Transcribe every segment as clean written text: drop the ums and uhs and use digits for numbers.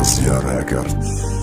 Azia Records.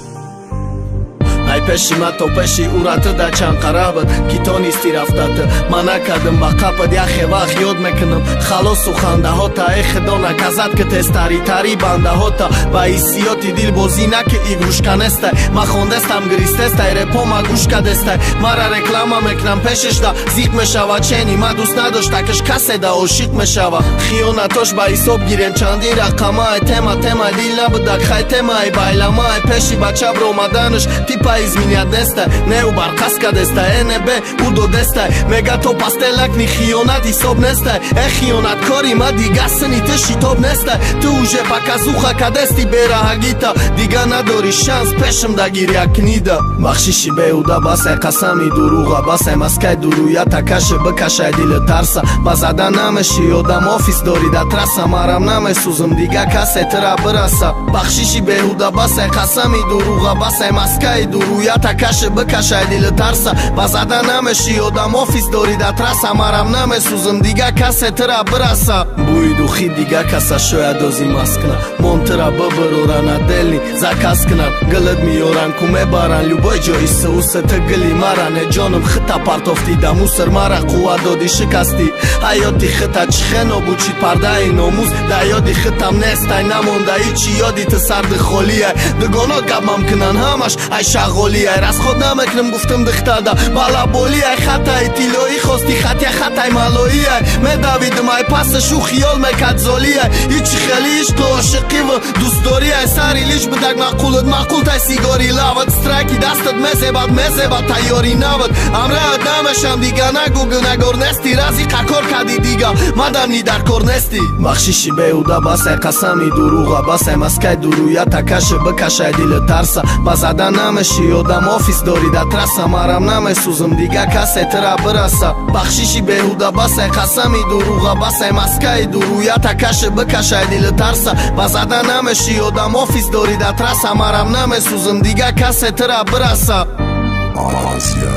Ай пеши ма то пеши урата да чанқарабад ки то нисти рафтата ма накардам ба қапад яхе вақт ёд мекунам халосу хандаҳота эхидо наказад ки тестаритари бандаҳота ба ҳиссиёти дил бозӣ наки игрушка нестай ма хондестам гиристестай репо ма гӯшка дестай мара реклама мекунам пешешда зиқ мешава чени ма дӯст надоштакаш каседа ошиқ мешава хиёнатош ба ҳисоб гирем чанди рақамай тема дил набудак хай темаи байламай пеши ба чаб ромаданаш типа изминят нестай не убарқаска дестай НБ удо дестай мега то пастелакни хиёнат ҳисоб нестай хиёнаткори ма дига сини ты шитоб нестай ты уже паказуха кадести бераҳагита дига надори шанс пешам дагир як книда бахшиши беҳуда басай қасами дуруға басай маскай дуруята каше бикашай дили тарса ба зада намеши одам офис дори да траса марам намесузм дига касе тыра бираса бахшиши беҳуда басай қасами дуруға басай маскай дуруята каше бикашай дили тарса ба зада намеши одам офис дори да траса марам намесузм дига касе тыра бираса бӯи духи дига каса шояд ози маст кунад монтыра бибироран аделни заказ кунад гилит меёран ку мебаран любой ҷои сууса ты гили мара не ҷоным хита партофти да мусор мара қувват доди шикасти ҳаёти хита чӣ хено буд чӣ пардаи номус да ёди хитам нестай намонда ҳичи ёди ты сарди холияй дугонот гапмам кунан ҳамаш ай шағолияй расход намекунам гуфтам дихтада балаболияй хатаи тиллоӣ хости хатя хатаи малоияй медавидам ай пасашу хиёл мекард золияй ҳичи хели ишқу ошиқиву дӯстдорияй сари лиш бидак мақулат мақултай сигори лават страйки дастат мезебад тайёри навад амраат намешам дига нагугл нагор нести рази қакор кади дига мадамни дар кор нести бахшиши беҳуда басай қасами дуруға басай маскай дуруята каше бикашай дили тарса ба зада намеши одам офис дори да траса марам намесузм дига касе тыра бираса бахшиши беҳуда басай қасами дуруға басай маскай дуруята каше бикашай дили тарса ба зада намеши одам офис дори да траса марам намесузм дига касе тыра бираса Azia